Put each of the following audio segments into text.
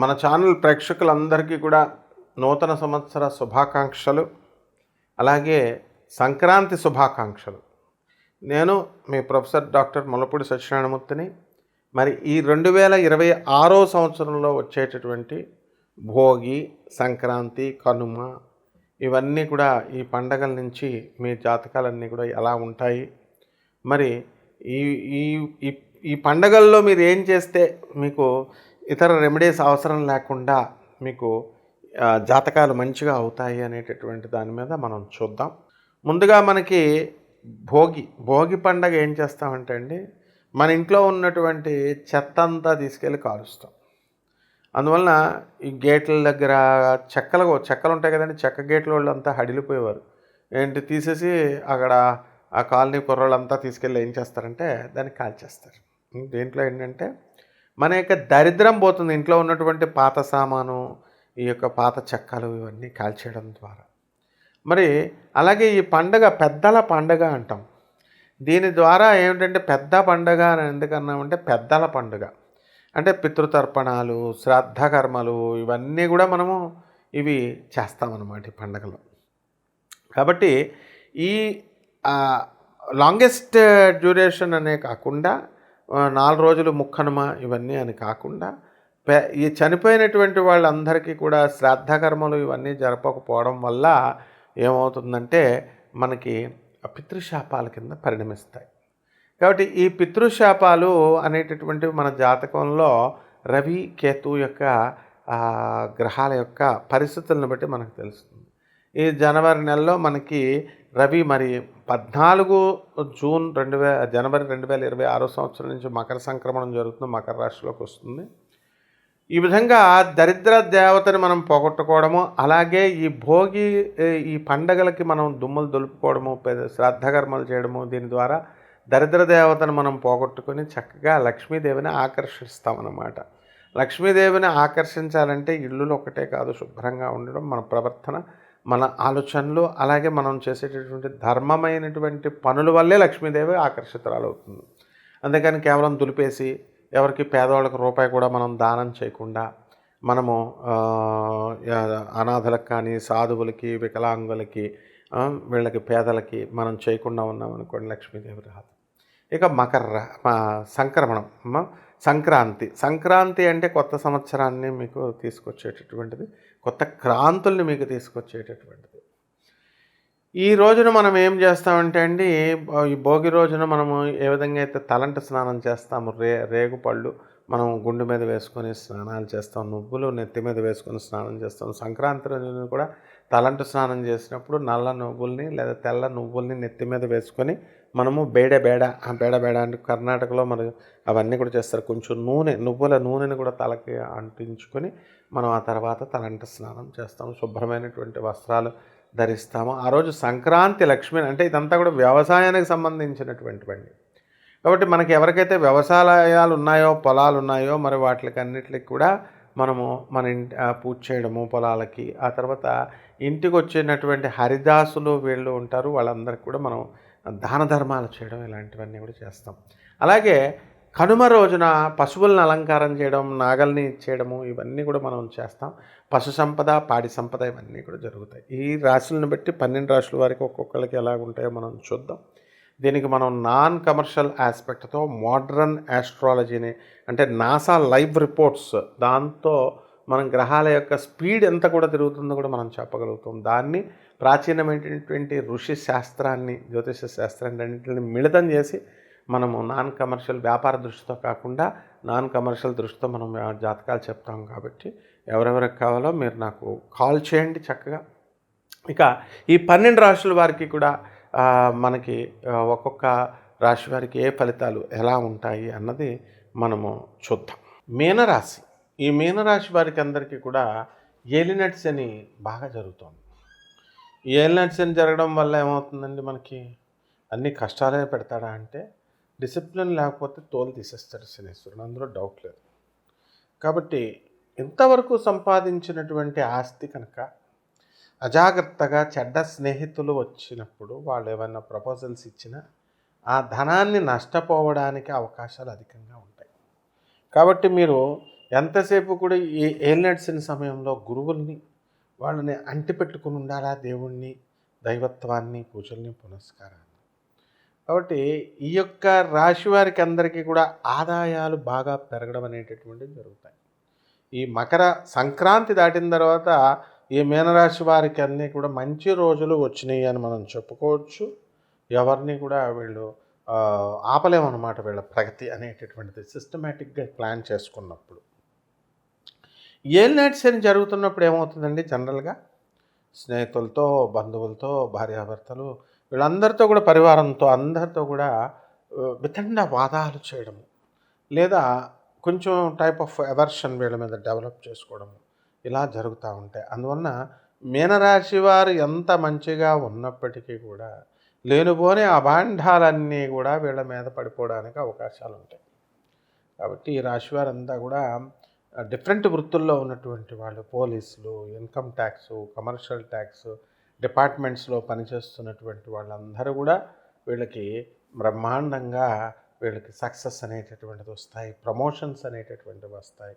మన ఛానల్ ప్రేక్షకులందరికీ కూడా నూతన సంవత్సర శుభాకాంక్షలు, అలాగే సంక్రాంతి శుభాకాంక్షలు. నేను మీ ప్రొఫెసర్ డాక్టర్ ముల్లపూడి సత్యనారాయణమూర్తిని. మరి ఈ 2026 సంవత్సరంలో వచ్చేటటువంటి భోగి, సంక్రాంతి, కనుమ ఇవన్నీ కూడా ఈ పండగల నుంచి మీ జాతకాలన్నీ కూడా ఎలా ఉంటాయి, మరి ఈ ఈ ఈ పండగల్లో మీరు ఏం చేస్తే మీకు ఇతర రెమెడీస్ అవసరం లేకుండా మీకు జాతకాలు మంచిగా అవుతాయి అనేటటువంటి దాని మీద మనం చూద్దాం. ముందుగా మనకి భోగి పండగ ఏం చేస్తామంటే అండి, మన ఇంట్లో ఉన్నటువంటి చెత్త అంతా తీసుకెళ్ళి కాలుస్తాం. అందువలన ఈ గేట్ల దగ్గర చెక్కలు ఉంటాయి కదండి, చెక్క గేట్ల వాళ్ళు అంతా హడిలిపోయేవారు. తీసేసి అక్కడ ఆ కాలనీ కుర్రోళ్ళంతా తీసుకెళ్ళి ఏం చేస్తారంటే దాన్ని కాల్చేస్తారు. దీంట్లో ఏంటంటే మన యొక్క దరిద్రం పోతుంది. ఇంట్లో ఉన్నటువంటి పాత సామాను, ఈ యొక్క పాత చెక్కలు ఇవన్నీ కాల్చేయడం ద్వారా. మరి అలాగే ఈ పండగ పెద్దల పండగ అంటాం. దీని ద్వారా ఏమిటంటే పెద్ద పండగ అని ఎందుకన్నామంటే పెద్దల పండుగ అంటే పితృతర్పణాలు, శ్రాద్ధ కర్మలు ఇవన్నీ కూడా మనము ఇవి చేస్తామన్నమాట ఈ పండగలో. కాబట్టి ఈ లాంగెస్ట్ డ్యూరేషన్ అనే కాకుండా 4 రోజులు ముక్కనుమ ఇవన్నీ అని కాకుండా ఈ చనిపోయినటువంటి వాళ్ళందరికీ కూడా శ్రాద్ధ కర్మలు ఇవన్నీ జరపకపోవడం వల్ల ఏమవుతుందంటే మనకి పితృశాపాల కింద పరిణమిస్తాయి. కాబట్టి ఈ పితృశాపాలు అనేటటువంటివి మన జాతకంలో రవి, కేతు యొక్క గ్రహాల యొక్క పరిస్థితులను బట్టి మనకు తెలుస్తుంది. ఈ జనవరి నెలలో మనకి రవి మరి 14 జూన్ జనవరి 2026 సంవత్సరం నుంచి మకర సంక్రమణం జరుగుతుంది, మకర రాశిలోకి వస్తుంది. ఈ విధంగా దరిద్ర దేవతని మనం పోగొట్టుకోవడము, అలాగే ఈ పండగలకి మనం దుమ్ములు దులుపుకోవడము, శ్రాద్ధకర్మలు చేయడము, దీని ద్వారా దరిద్ర దేవతను మనం పోగొట్టుకొని చక్కగా లక్ష్మీదేవిని ఆకర్షిస్తామన్నమాట. లక్ష్మీదేవిని ఆకర్షించాలంటే ఇల్లులు ఒకటే కాదు, శుభ్రంగా ఉండడం, మన ప్రవర్తన, మన ఆలోచనలు, అలాగే మనం చేసేటటువంటి ధర్మమైనటువంటి పనుల వల్లే లక్ష్మీదేవి ఆకర్షితురాలవుతుంది. అందుకని కేవలం దులిపేసి ఎవరికి పేదవాళ్ళకి రూపాయి కూడా మనం దానం చేయకుండా, మనము అనాథలకు కానీ, సాధువులకి, వికలాంగులకి, వీళ్ళకి పేదలకి మనం చేయకుండా ఉన్నామనుకోండి, లక్ష్మీదేవి రాదు. ఇక సంక్రాంతి అంటే కొత్త సంవత్సరాన్ని మీకు తీసుకొచ్చేటటువంటిది, కొత్త క్రాంతుల్ని మీకు తీసుకొచ్చేటటువంటిది. ఈ రోజున మనం ఏం చేస్తామంటే అండి, ఈ భోగి రోజున మనము ఏ విధంగా అయితే తలంటు స్నానం చేస్తాము, రేగుపళ్ళు మనం గుండె మీద వేసుకొని స్నానాలు చేస్తాం, నువ్వులు నెత్తి మీద వేసుకొని స్నానం చేస్తాం. సంక్రాంతి రోజున కూడా తలంటు స్నానం చేసినప్పుడు నల్ల నువ్వుల్ని లేదా తెల్ల నువ్వుల్ని నెత్తి మీద వేసుకొని మనము బేడ అంటే కర్ణాటకలో మరి అవన్నీ కూడా చేస్తారు. కొంచెం నువ్వుల నూనెని కూడా తలకి అంటించుకొని మనం ఆ తర్వాత తలంటు స్నానం చేస్తాము, శుభ్రమైనటువంటి వస్త్రాలు ధరిస్తాము. ఆ రోజు సంక్రాంతి లక్ష్మి అంటే ఇదంతా కూడా వ్యవసాయానికి సంబంధించినటువంటి బండి. కాబట్టి మనకి ఎవరికైతే వ్యవసాయాలు ఉన్నాయో, పొలాలు ఉన్నాయో, మరి వాటికి అన్నిటికి కూడా మనము మన పూజ చేయడము పొలాలకి, ఆ తర్వాత ఇంటికి వచ్చినటువంటి హరిదాసులు వీళ్ళు ఉంటారు, వాళ్ళందరికీ కూడా మనం దాన ధర్మాలు చేయడం ఇలాంటివన్నీ కూడా చేస్తాం. అలాగే కనుమ రోజున పశువులను అలంకారం చేయడం, నాగల్ని ఇచ్చేయడము ఇవన్నీ కూడా మనం చేస్తాం. పశు సంపద, పాడి సంపద ఇవన్నీ కూడా జరుగుతాయి. ఈ రాశులను బట్టి 12 రాశుల వారికి ఒక్కొక్కరికి ఎలా ఉంటాయో మనం చూద్దాం. దీనికి మనం నాన్ కమర్షియల్ ఆస్పెక్ట్తో మోడ్రన్ ఆస్ట్రాలజీని అంటే నాసా లైవ్ రిపోర్ట్స్, దాంతో మనం గ్రహాల యొక్క స్పీడ్ ఎంత కూడా తిరుగుతుందో కూడా మనం చెప్పగలుగుతాం. దాన్ని ప్రాచీనమైనటువంటి ఋషి శాస్త్రాన్ని, జ్యోతిష శాస్త్రాన్ని అన్నింటిని మిళితం చేసి మనము నాన్ కమర్షియల్ వ్యాపార దృష్టితో కాకుండా నాన్ కమర్షియల్ దృష్టితో మనం జాతకాలు చెప్తాం. కాబట్టి ఎవరెవరికి కావాలో మీరు నాకు కాల్ చేయండి చక్కగా. ఇక ఈ 12 రాశుల వారికి కూడా మనకి ఒక్కొక్క రాశి వారికి ఏ ఫలితాలు ఎలా ఉంటాయి అన్నది మనము చూద్దాం. మీనరాశి, ఈ మీనరాశి వారికి అందరికీ కూడా ఏలినటి శని బాగా జరుగుతుంది. ఈ ఏలినటి శని జరగడం వల్ల ఏమవుతుందండి, మనకి అన్ని కష్టాలే పెడతాడా అంటే డిసిప్లిన్ లేకపోతే తోలు తీసేస్తాడు శనీశ్వరుడు, అందులో డౌట్ లేదు. కాబట్టి ఇంతవరకు సంపాదించినటువంటి ఆస్తి కనుక అజాగ్రత్తగా చెడ్డ స్నేహితులు వచ్చినప్పుడు వాళ్ళు ఏమైనా ప్రపోజల్స్ ఇచ్చినా ఆ ధనాన్ని నష్టపోవడానికి అవకాశాలు అధికంగా ఉంటాయి. కాబట్టి మీరు ఎంతసేపు కూడా ఈ ఏలినడిసిన సమయంలో గురువుల్ని వాళ్ళని అంటిపెట్టుకుని ఉండాలా, దేవుణ్ణి, దైవత్వాన్ని, పూజల్ని, పునస్కారాన్ని. కాబట్టి ఈ యొక్క రాశి వారికి అందరికీ కూడా ఆదాయాలు బాగా పెరగడం అనేటటువంటివి జరుగుతాయి. ఈ మకర సంక్రాంతి దాటిన తర్వాత ఈ మీనరాశి వారికి అన్నీ కూడా మంచి రోజులు వచ్చినాయి అని మనం చెప్పుకోవచ్చు. ఎవరిని కూడా వీళ్ళు ఆపలేమన్నమాట, వీళ్ళ ప్రగతి అనేటటువంటిది సిస్టమేటిక్గా ప్లాన్ చేసుకున్నప్పుడు. ఏలినాటి శని జరుగుతున్నప్పుడు ఏమవుతుందండి, జనరల్గా స్నేహితులతో, బంధువులతో, భార్యాభర్తలు వీళ్ళందరితో కూడా, పరివారంతో అందరితో కూడా వితండ వాదాలు చేయడము, లేదా కొంచెం టైప్ ఆఫ్ ఎవర్షన్ వీళ్ళ మీద డెవలప్ చేసుకోవడము, ఇలా జరుగుతూ ఉంటాయి. అందువలన మీనరాశి వారు ఎంత మంచిగా ఉన్నప్పటికీ కూడా లేనిపోని అభాండాలన్నీ కూడా వీళ్ళ మీద పడిపోవడానికి అవకాశాలు ఉంటాయి. కాబట్టి ఈ రాశి వారంతా కూడా డిఫరెంట్ వృత్తుల్లో ఉన్నటువంటి వాళ్ళు, పోలీసులు, ఇన్కమ్ ట్యాక్సు, కమర్షియల్ ట్యాక్స్ డిపార్ట్మెంట్స్లో పనిచేస్తున్నటువంటి వాళ్ళందరూ కూడా వీళ్ళకి బ్రహ్మాండంగా వీళ్ళకి సక్సెస్ అనేటటువంటిది వస్తాయి, ప్రమోషన్స్ అనేటటువంటివి వస్తాయి.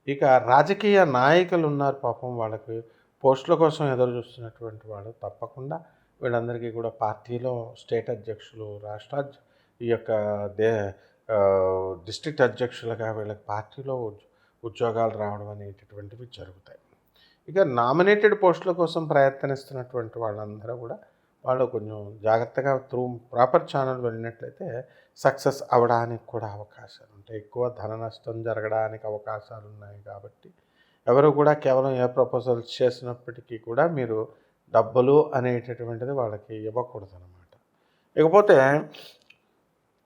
ఇక రాజకీయ నాయకులు ఉన్నారు పాపం, వాళ్ళకి పోస్టుల కోసం ఎదురు చూస్తున్నటువంటి వాళ్ళు తప్పకుండా వీళ్ళందరికీ కూడా పార్టీలో స్టేట్ అధ్యక్షులు, ఈ యొక్క డిస్ట్రిక్ట్ అధ్యక్షులుగా వీళ్ళకి పార్టీలో ఉద్యోగాలు రావడం అనేటటువంటివి జరుగుతాయి. ఇక నామినేటెడ్ పోస్టుల కోసం ప్రయత్నిస్తున్నటువంటి వాళ్ళందరూ కూడా వాళ్ళు కొంచెం జాగ్రత్తగా ప్రాపర్ ఛానల్ వెళ్ళినట్లయితే సక్సెస్ అవ్వడానికి కూడా అవకాశాలు ఉంటాయి. ఎక్కువ ధన నష్టం జరగడానికి అవకాశాలు ఉన్నాయి. కాబట్టి ఎవరు కూడా కేవలం ఏ ప్రపోజల్స్ చేసినప్పటికీ కూడా మీరు డబ్బులు అనేటటువంటిది వాళ్ళకి ఇవ్వకూడదు అన్నమాట. ఇకపోతే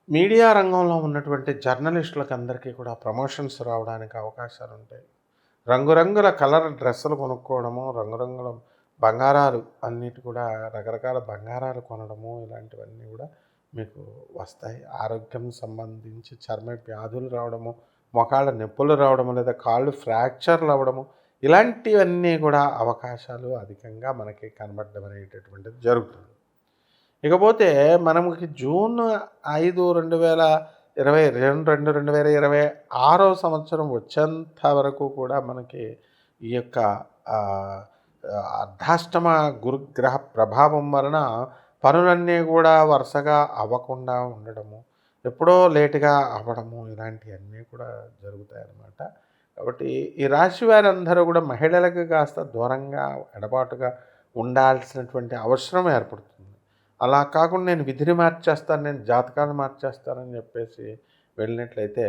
మీడియా రంగంలో ఉన్నటువంటి జర్నలిస్టులకు అందరికీ కూడా ప్రమోషన్స్ రావడానికి అవకాశాలు ఉంటాయి. రంగురంగుల కలర్ డ్రెస్సులు కొనుక్కోవడము, రంగురంగుల బంగారాలు అన్నిటి కూడా రకరకాల బంగారాలు కొనడము, ఇలాంటివన్నీ కూడా మీకు వస్తాయి. ఆరోగ్యం సంబంధించి చర్మ వ్యాధులు రావడము, మొకాళ్ళ నొప్పులు రావడము, లేదా కాళ్ళు ఫ్రాక్చర్లు అవ్వడము, ఇలాంటివన్నీ కూడా అవకాశాలు అధికంగా మనకి కనబడడం అనేటటువంటిది జరుగుతుంది. ఇకపోతే మనకి జూన్ 5, 2026 సంవత్సరం వచ్చేంత వరకు కూడా మనకి ఈ యొక్క అర్ధాష్టమ గురుగ్రహ ప్రభావం వలన పనులన్నీ కూడా వరుసగా అవ్వకుండా ఉండడము, ఎప్పుడో లేటుగా అవ్వడము, ఇలాంటివన్నీ కూడా జరుగుతాయి అన్నమాట. కాబట్టి ఈ రాశి వారందరూ కూడా మహిళలకు కాస్త దూరంగా, ఎడబాటుగా ఉండాల్సినటువంటి అవసరం ఏర్పడుతుంది. అలా కాకుండా నేను విధిని మార్చేస్తాను, నేను జాతకాలు మార్చేస్తానని చెప్పేసి వెళ్ళినట్లయితే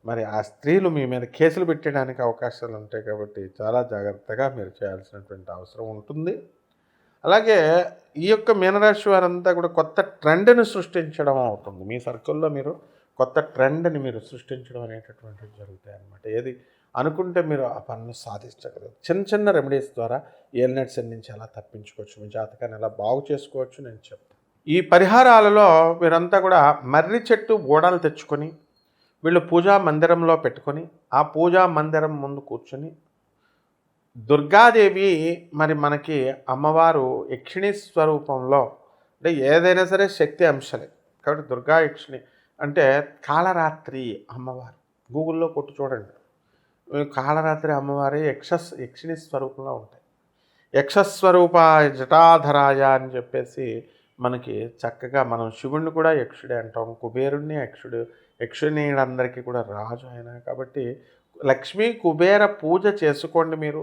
మరి ఆ స్త్రీలు మీ మీద కేసులు పెట్టడానికి అవకాశాలు ఉంటాయి. కాబట్టి చాలా జాగ్రత్తగా మీరు చేయాల్సినటువంటి అవసరం ఉంటుంది. అలాగే ఈ యొక్క మీనరాశి వారంతా కూడా కొత్త ట్రెండ్ని సృష్టించడం అవుతుంది. మీ సర్కిల్లో మీరు కొత్త ట్రెండ్ని మీరు సృష్టించడం అనేటటువంటివి జరుగుతాయి అన్నమాట. ఏది అనుకుంటే మీరు ఆ పనులు సాధించగలరు. చిన్న చిన్న రెమెడీస్ ద్వారా ఏలినాటి శని నుంచి ఎలా తప్పించుకోవచ్చు, మీ జాతకాన్ని ఎలా బాగు చేసుకోవచ్చు నేను చెప్తాను. ఈ పరిహారాలలో మీరంతా కూడా మర్రి చెట్టు ఓడలు తెచ్చుకొని వీళ్ళు పూజా మందిరంలో పెట్టుకొని, ఆ పూజా మందిరం ముందు కూర్చొని దుర్గాదేవి మరి మనకి అమ్మవారు యక్షిణి స్వరూపంలో, అంటే ఏదైనా సరే శక్తి అంశలే కాబట్టి దుర్గా యక్షిణి అంటే కాళరాత్రి అమ్మవారు, గూగుల్లో కొట్టు చూడండి, కాళరాత్రి అమ్మవారి యక్షిణి స్వరూపంలో ఉంటాయి. యక్షస్వరూప జటాధరాయ అని చెప్పేసి మనకి చక్కగా మనం శివుణ్ణి కూడా యక్షుడే అంటాం, కుబేరుణ్ణి యక్షునీలందరికీ కూడా రాజు ఆయన. కాబట్టి లక్ష్మీ కుబేర పూజ చేసుకోండి మీరు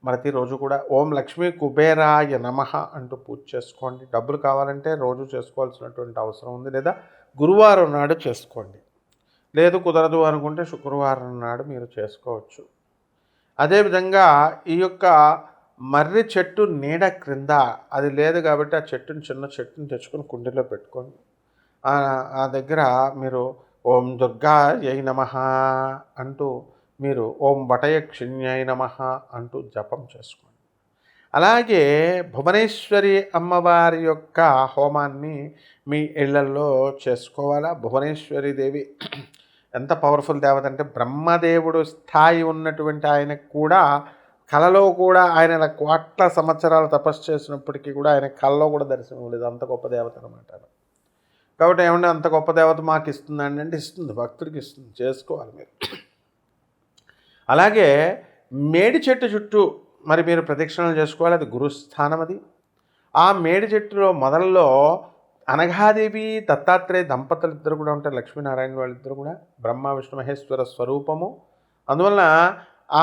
ప్రతిరోజు కూడా ఓం లక్ష్మీ కుబేరాయ నమః అంటూ పూజ చేసుకోండి. డబ్బులు కావాలంటే రోజు చేసుకోవాల్సినటువంటి అవసరం ఉంది, లేదా గురువారం నాడు చేసుకోండి, లేదు కుదరదు అనుకుంటే శుక్రవారం నాడు మీరు చేసుకోవచ్చు. అదేవిధంగా ఈ యొక్క మర్రి చెట్టు నీడ క్రింద అది లేదు కాబట్టి ఆ చిన్న చెట్టుని తెచ్చుకొని కుండీలో పెట్టుకోండి. ఆ దగ్గర మీరు ఓం దుర్గాయై నమః అంటూ మీరు ఓం వటయక్షిణ్యై నమః అంటూ జపం చేసుకోండి. అలాగే భువనేశ్వరి అమ్మవారి యొక్క హోమాన్ని మీ ఇళ్లల్లో చేసుకోవాలా. భువనేశ్వరి దేవి ఎంత పవర్ఫుల్ దేవత అంటే బ్రహ్మదేవుడు స్థాయి ఉన్నటువంటి ఆయనకు కూడా కళలో కూడా ఆయన కోట్ల సంవత్సరాలు తపస్సు చేసినప్పటికీ కూడా ఆయన కళలో కూడా దర్శనం లేదు. అంత గొప్ప దేవత అనమాట. కాబట్టి ఏమంటే అంత గొప్ప దేవత మాకు ఇస్తుందండి అంటే ఇస్తుంది, భక్తుడికి ఇస్తుంది, చేసుకోవాలి మీరు. అలాగే మేడి చెట్టు చుట్టూ మరి మీరు ప్రదక్షిణలు చేసుకోవాలి. అది గురుస్థానం. అది ఆ మేడి చెట్టులో మొదల్లో అనఘాదేవి దత్తాత్రేయ దంపతులు ఇద్దరు కూడా ఉంటారు. లక్ష్మీనారాయణ వాళ్ళిద్దరు కూడా బ్రహ్మ విష్ణు మహేశ్వర స్వరూపము. అందువలన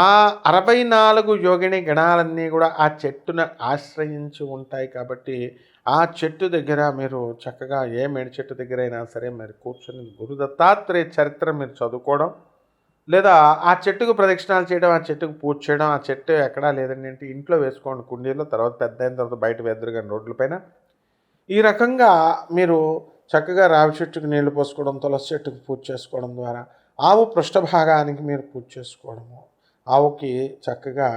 ఆ 64 యోగిని గణాలన్నీ కూడా ఆ చెట్టును ఆశ్రయించి ఉంటాయి. కాబట్టి ఆ చెట్టు దగ్గర మీరు చక్కగా ఏ మేడి చెట్టు దగ్గర అయినా సరే మీరు కూర్చొని గురు దత్తాత్రేయ చరిత్ర మీరు చదువుకోవడం, లేదా ఆ చెట్టుకు ప్రదక్షిణాలు చేయడం, ఆ చెట్టుకు పూజ చేయడం. ఆ చెట్టు ఎక్కడా లేదండి అంటే ఇంట్లో వేసుకోండి కుండీలో, తర్వాత పెద్ద అయిన తర్వాత బయట వేద్దరు కానీ రోడ్లపైన. ఈ రకంగా మీరు చక్కగా రావి చెట్టుకు నీళ్లు పోసుకోవడం, తులసి చెట్టుకు పూజ చేసుకోవడం ద్వారా ఆవు పృష్ఠభాగానికి మీరు పూజ చేసుకోవడము, ఆవుకి చక్కగా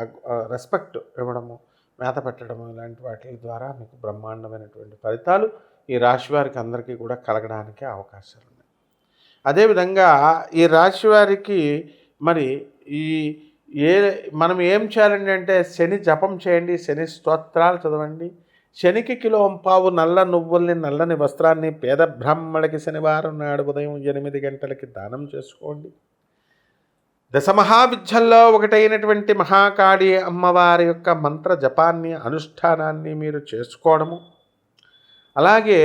రెస్పెక్ట్ ఇవ్వడము, మేత పెట్టడము, ఇలాంటి వాటి ద్వారా మీకు బ్రహ్మాండమైనటువంటి ఫలితాలు ఈ రాశి వారికి అందరికీ కూడా కలగడానికి అవకాశాలు ఉన్నాయి. అదేవిధంగా ఈ రాశి వారికి మరి ఈ ఏ మనం ఏం చేయాలండి అంటే శని జపం చేయండి, శని స్తోత్రాలు చదవండి, శనికి కిలోంపావు నల్ల నువ్వుల్ని నల్లని వస్త్రాన్ని పేద బ్రాహ్మణులకి శనివారం నాడు ఉదయం 8 గంటలకి దానం చేసుకోండి. దశమహావిద్యల్లో ఒకటైనటువంటి మహాకాళి అమ్మవారి యొక్క మంత్ర జపాన్ని అనుష్ఠానాన్ని మీరు చేసుకోవడము, అలాగే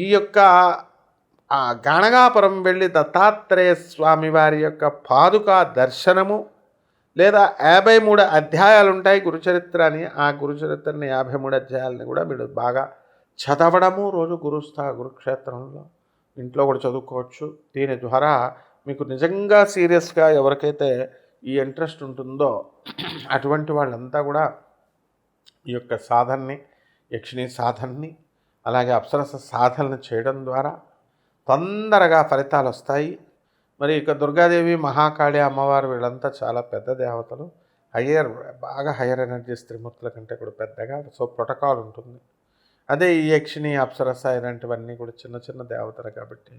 ఈ యొక్క గాణగాపురం వెళ్ళి దత్తాత్రేయ స్వామి వారి యొక్క పాదుకా దర్శనము, లేదా 53 అధ్యాయాలు ఉంటాయి గురుచరిత్ర అని. ఆ గురుచరిత్రని 53 అధ్యాయాలని కూడా మీరు బాగా చదవడము, రోజు గురుక్షేత్రంలో ఇంట్లో కూడా చదువుకోవచ్చు. దీని ద్వారా మీకు నిజంగా సీరియస్గా ఎవరికైతే ఈ ఇంట్రెస్ట్ ఉంటుందో అటువంటి వాళ్ళంతా కూడా ఈ యొక్క సాధనని, యక్షిణీ సాధనని, అలాగే అప్సరస సాధనలు చేయడం ద్వారా తొందరగా ఫలితాలు వస్తాయి. మరి ఇక దుర్గాదేవి, మహాకాళి అమ్మవారు వీళ్ళంతా చాలా పెద్ద దేవతలు, బాగా హయ్యర్ ఎనర్జీస్, త్రిమూర్తుల కంటే కూడా పెద్దగా. సో ప్రోటోకాల్ ఉంటుంది. అదే ఈ యక్షిణి, అప్సరస ఇలాంటివన్నీ కూడా చిన్న చిన్న దేవతలు కాబట్టి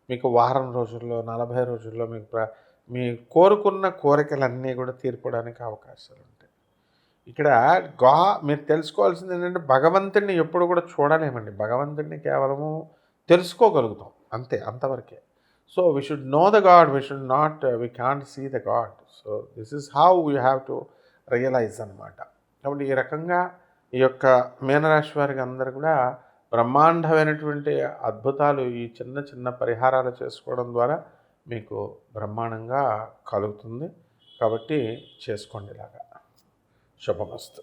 మీకు వారం రోజుల్లో, 40 రోజుల్లో మీకు మీ కోరుకున్న కోరికలన్నీ కూడా తీర్పడానికి అవకాశాలు ఉంటాయి. ఇక్కడ మీరు తెలుసుకోవాల్సింది ఏంటంటే భగవంతుడిని ఎప్పుడు కూడా చూడలేమండి. భగవంతుడిని కేవలము తెలుసుకోగలుగుతాం అంతే, అంతవరకే. So we should know the God, we can't see the God. So this is how we have to realize అన్నమాట. కాబట్టి ఈ రకంగా ఈ యొక్క మీనరాశి వారికి అందరూ కూడా బ్రహ్మాండమైనటువంటి అద్భుతాలు ఈ చిన్న చిన్న పరిహారాలు చేసుకోవడం ద్వారా మీకు బ్రహ్మాండంగా కలుగుతుంది. కాబట్టి చేసుకోండి ఇలాగా. శుభమస్తు.